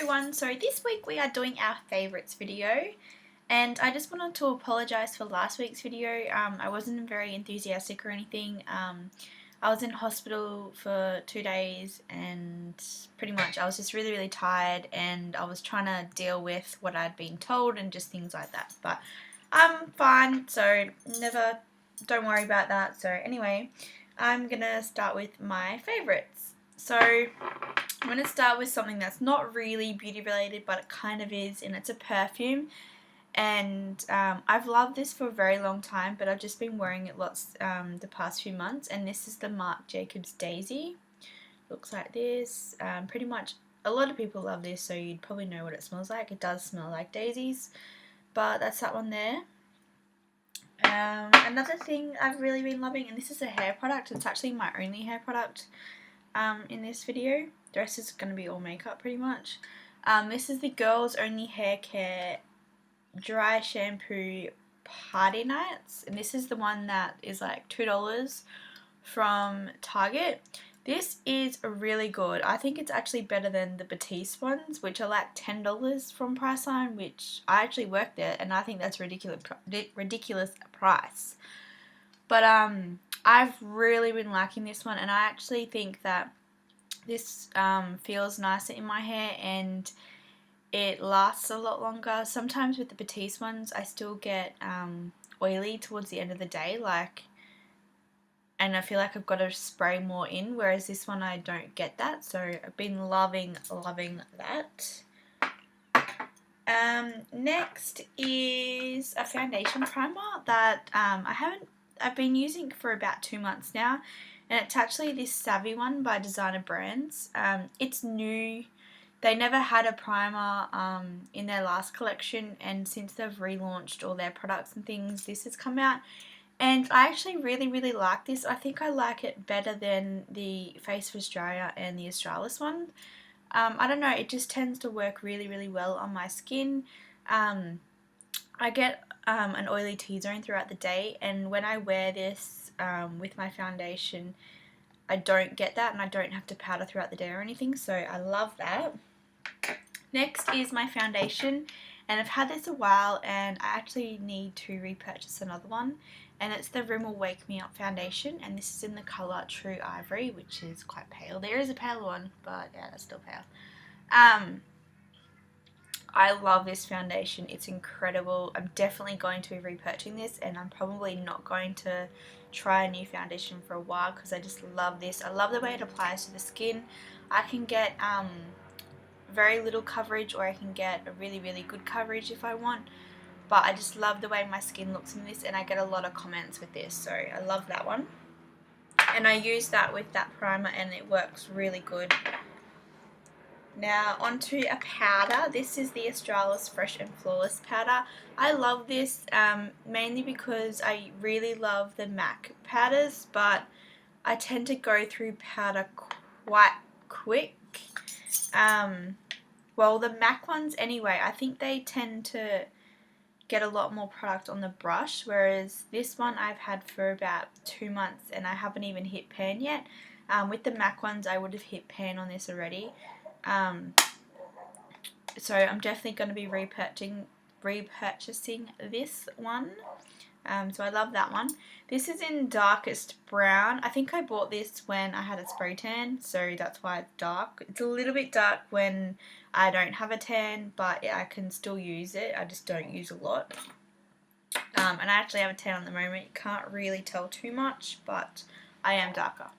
everyone, so this week we are doing our favourites video, and I just wanted to apologise for last week's video. I wasn't very enthusiastic or anything. I was in hospital for 2 days and pretty much I was just really tired, and I was trying to deal with what I'd been told and just things like that, but I'm fine, so don't worry about that. So anyway, I'm gonna start with my favourites. So I'm going to start with something that's not really beauty related, but it kind of is, and it's a perfume. And I've loved this for a very long time, but I've just been wearing it lots the past few months, and this is the Marc Jacobs Daisy. Looks like this. Pretty much a lot of people love this, so you'd probably know what it smells like. It does smell like daisies, but that's that one there. Another thing I've really been loving, and this is a hair product, it's actually my only hair product in this video. The rest is going to be all makeup pretty much. This is the Girls Only Hair Care Dry Shampoo Party Nights, and this is the one that is like $2 from Target. This is really good. I think it's actually better than the Batiste ones, which are like $10 from Priceline, which I actually work there, and I think that's ridiculous price. But I've really been liking this one, and I actually think that this feels nicer in my hair and it lasts a lot longer. Sometimes with the Batiste ones I still get oily towards the end of the day, and I feel like I've got to spray more in, whereas this one I don't get that, so I've been loving that. Next is a foundation primer that I've been using for about 2 months now, and it's actually this Savvy one by Designer Brands. It's new. They never had a primer in their last collection, and since they've relaunched all their products and things, this has come out, and I actually really like this. I think I like it better than the Face of Australia and the Australis one. I don't know, it just tends to work really well on my skin. I get an oily T-zone throughout the day, and when I wear this with my foundation, I don't get that, and I don't have to powder throughout the day or anything, so I love that. Next is my foundation, and I've had this a while, and I actually need to repurchase another one, and it's the Rimmel Wake Me Up foundation, and this is in the colour True Ivory, which is quite pale. There is a pale one, but yeah, it's still pale. I love this foundation. It's incredible. I'm definitely going to be repurchasing this, and I'm probably not going to try a new foundation for a while because I just love this. I love the way it applies to the skin. I can get very little coverage, or I can get a really good coverage if I want, but I just love the way my skin looks in this, and I get a lot of comments with this, so I love that one. And I use that with that primer, and it works really good. Now onto a powder. This is the Australis Fresh and Flawless powder. I love this mainly because I really love the MAC powders, but I tend to go through powder quite quick. Well, the MAC ones anyway, I think they tend to get a lot more product on the brush, whereas this one I've had for about 2 months and I haven't even hit pan yet. With the MAC ones I would have hit pan on this already. So I'm definitely going to be repurchasing this one. So I love that one. This is in darkest brown. I think I bought this when I had a spray tan, so that's why it's dark. It's a little bit dark when I don't have a tan, but I can still use it. I just don't use a lot. And I actually have a tan at the moment. You can't really tell too much, but I am darker.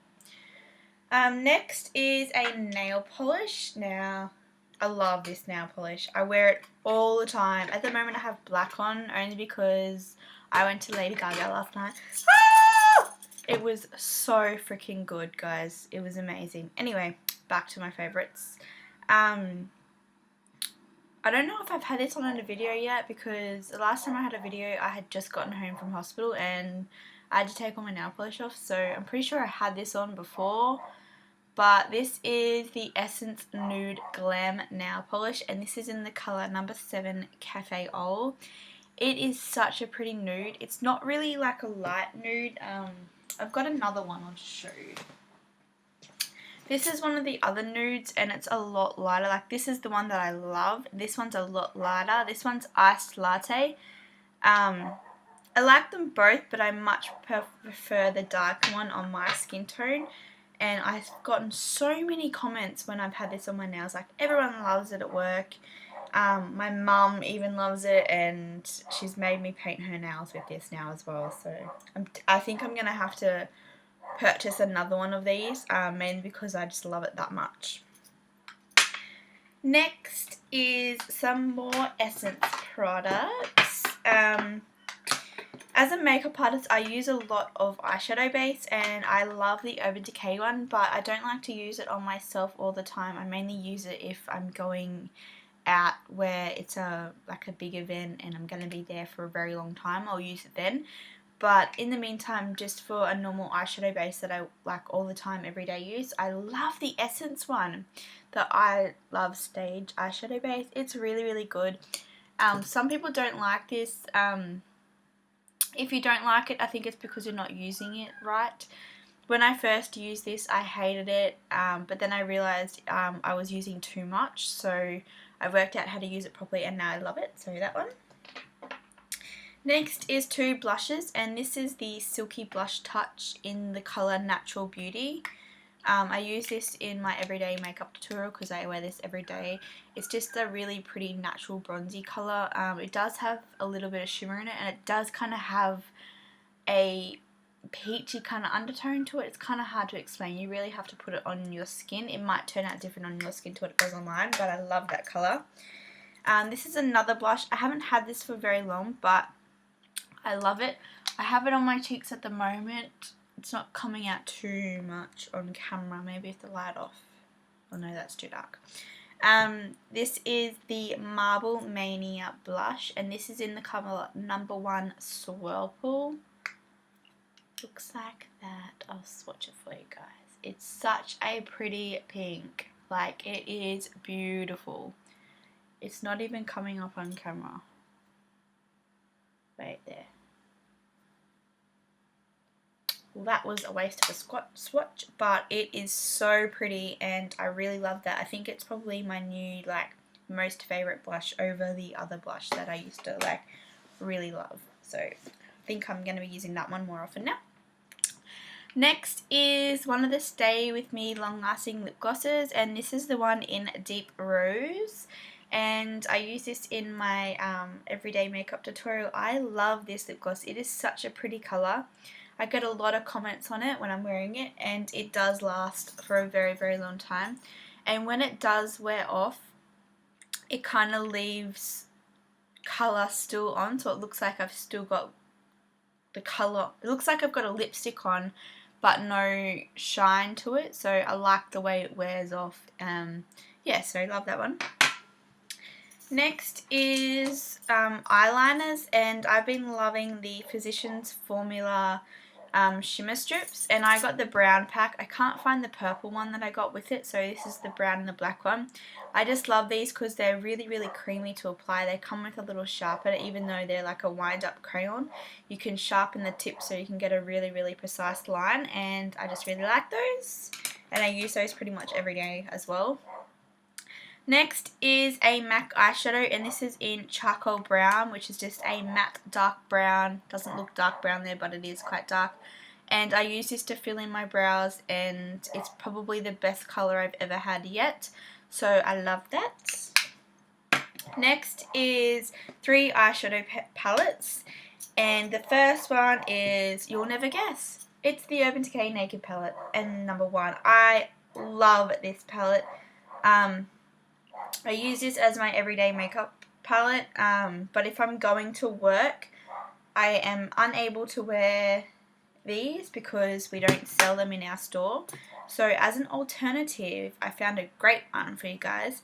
Next is a nail polish. Now, I love this nail polish. I wear it all the time. At the moment I have black on, only because I went to Lady Gaga last night. Ah! It was so freaking good, guys. It was amazing. Anyway, back to my favourites. I don't know if I've had this on in a video yet, because the last time I had a video I had just gotten home from hospital and I had to take all my nail polish off, so I'm pretty sure I had this on before. But this is the Essence Nude Glam Nail Polish, and this is in the colour number 7 Cafe Ole. It is such a pretty nude. It's not really like a light nude. I've got another one I'll just show you. This is one of the other nudes and it's a lot lighter. Like this is the one that I love. This one's a lot lighter. This one's iced latte. I like them both, but I much prefer the dark one on my skin tone. And I've gotten so many comments when I've had this on my nails. Like everyone loves it at work. My mum even loves it, and she's made me paint her nails with this now as well. So I think I'm going to have to purchase another one of these, mainly because I just love it that much. Next is some more Essence products. As a makeup artist, I use a lot of eyeshadow base, and I love the Urban Decay one, but I don't like to use it on myself all the time. I mainly use it if I'm going out where it's like a big event and I'm going to be there for a very long time. I'll use it then. But in the meantime, just for a normal eyeshadow base that I like all the time, everyday use, I love the Essence one, the I Love Stage eyeshadow base. It's really, really good. Some people don't like this. If you don't like it, I think it's because you're not using it right. When I first used this, I hated it, but then I realised I was using too much, so I worked out how to use it properly and now I love it, so that one. Next is two blushes, and this is the Silky Blush Touch in the colour Natural Beauty. I use this in my everyday makeup tutorial because I wear this every day. It's just a really pretty natural bronzy colour. It does have a little bit of shimmer in it, and it does kind of have a peachy kind of undertone to it. It's kind of hard to explain. You really have to put it on your skin. It might turn out different on your skin to what it does online, but I love that colour. This is another blush. I haven't had this for very long, but I love it. I have it on my cheeks at the moment. It's not coming out too much on camera. Maybe if the light off. Oh no, that's too dark. This is the Marble Mania blush, and this is in the colour number 1 Swirlpool. Looks like that. I'll swatch it for you guys. It's such a pretty pink. Like, it is beautiful. It's not even coming up on camera. Right there. Well, that was a waste of a swatch, but it is so pretty and I really love that. I think it's probably my new most favourite blush over the other blush that I used to really love. So I think I'm going to be using that one more often now. Next is one of the Stay With Me long lasting lip glosses, and this is the one in Deep Rose. And I use this in my everyday makeup tutorial. I love this lip gloss. It is such a pretty colour. I get a lot of comments on it when I'm wearing it, and it does last for a very, very long time. And when it does wear off, it kind of leaves colour still on, so it looks like I've still got the colour. It looks like I've got a lipstick on, but no shine to it, so I like the way it wears off. Yeah, so I love that one. Next is eyeliners, and I've been loving the Physicians Formula shimmer strips, and I got the brown pack. I can't find the purple one that I got with it, so this is the brown and the black one. I just love these because they're really, really creamy to apply. They come with a little sharpener, even though they're like a wind-up crayon. You can sharpen the tip so you can get a really, really precise line, and I just really like those, and I use those pretty much every day as well. Next is a MAC eyeshadow, and this is in Charcoal Brown, which is just a matte dark brown. Doesn't look dark brown there, but it is quite dark. And I use this to fill in my brows, and it's probably the best colour I've ever had yet. So I love that. Next is 3 eyeshadow palettes, and the first one is, you'll never guess, it's the Urban Decay Naked palette, and number 1. I love this palette. I use this as my everyday makeup palette, but if I'm going to work, I am unable to wear these because we don't sell them in our store. So as an alternative, I found a great one for you guys,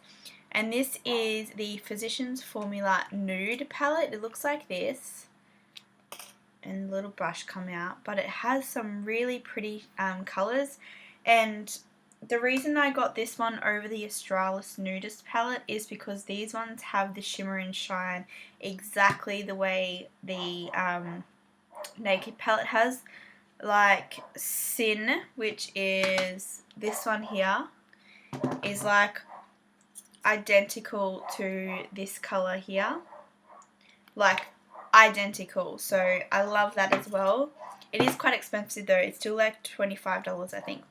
and this is the Physicians Formula Nude palette. It looks like this, and the little brush come out, but it has some really pretty colours, and the reason I got this one over the Australis Nudist palette is because these ones have the shimmer and shine exactly the way the Naked palette has. like Sin, which is this one here, is like identical to this colour here, like identical, so I love that as well. It is quite expensive though, it's still like $25 I think.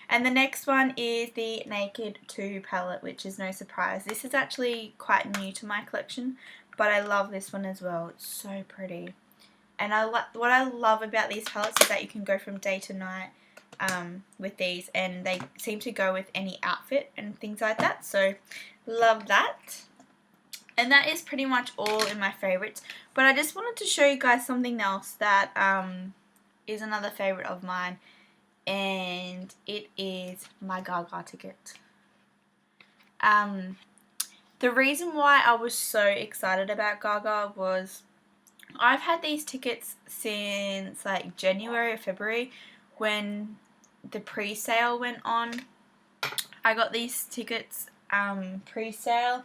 And the next one is the Naked 2 palette, which is no surprise. This is actually quite new to my collection, but I love this one as well. It's so pretty. And what I love about these palettes is that you can go from day to night with these, and they seem to go with any outfit and things like that, so love that. And that is pretty much all in my favourites, but I just wanted to show you guys something else that is another favourite of mine, and it is my Gaga ticket. The reason why I was so excited about Gaga was I've had these tickets since like January or February when the pre-sale went on. I got these tickets pre-sale,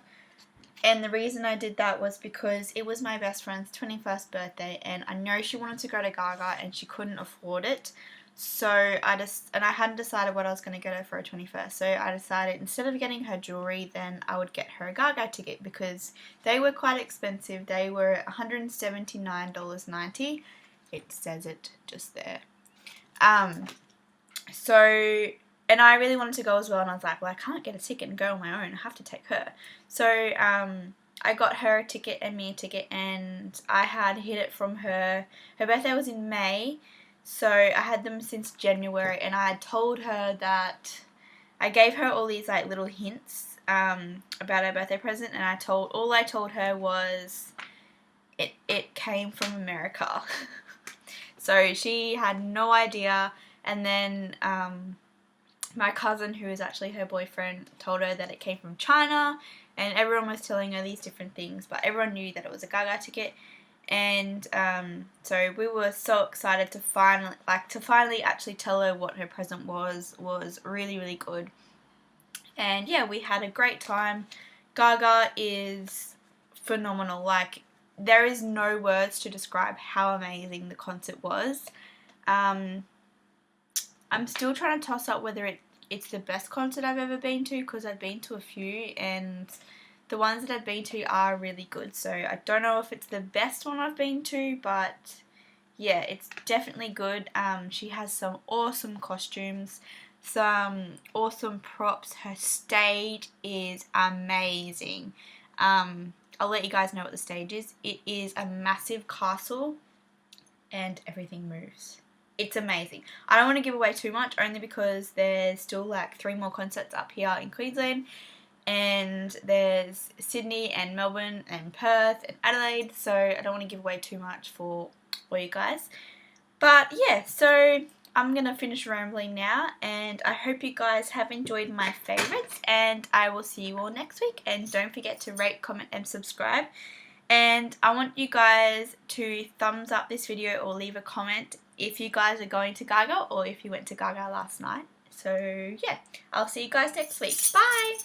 and the reason I did that was because it was my best friend's 21st birthday, and I know she wanted to go to Gaga and she couldn't afford it. So I hadn't decided what I was going to get her for her 21st. So I decided instead of getting her jewelry, then I would get her a Gaga ticket because they were quite expensive. They were $179.90. It says it just there. And I really wanted to go as well, and I was like, well, I can't get a ticket and go on my own. I have to take her. So I got her a ticket and me a ticket, and I had hid it from her. Her birthday was in May, so I had them since January, and I had told her that I gave her all these like little hints about her birthday present, and all I told her was it came from America. So she had no idea, and then my cousin, who is actually her boyfriend, told her that it came from China, and everyone was telling her these different things, but everyone knew that it was a Gaga ticket. And so we were so excited to finally actually tell her what her present was really, really good. And yeah, we had a great time. Gaga is phenomenal. Like, there is no words to describe how amazing the concert was. I'm still trying to toss up whether it's the best concert I've ever been to, because I've been to a few, and the ones that I've been to are really good. So I don't know if it's the best one I've been to, but yeah, it's definitely good. She has some awesome costumes, some awesome props. Her stage is amazing. I'll let you guys know what the stage is. It is a massive castle and everything moves. It's amazing. I don't want to give away too much, only because there's still like 3 more concerts up here in Queensland, and there's Sydney and Melbourne and Perth and Adelaide, so I don't want to give away too much for all you guys. But yeah, so I'm going to finish rambling now, and I hope you guys have enjoyed my favourites, and I will see you all next week. And don't forget to rate, comment and subscribe. And I want you guys to thumbs up this video or leave a comment if you guys are going to Gaga or if you went to Gaga last night. So yeah, I'll see you guys next week. Bye!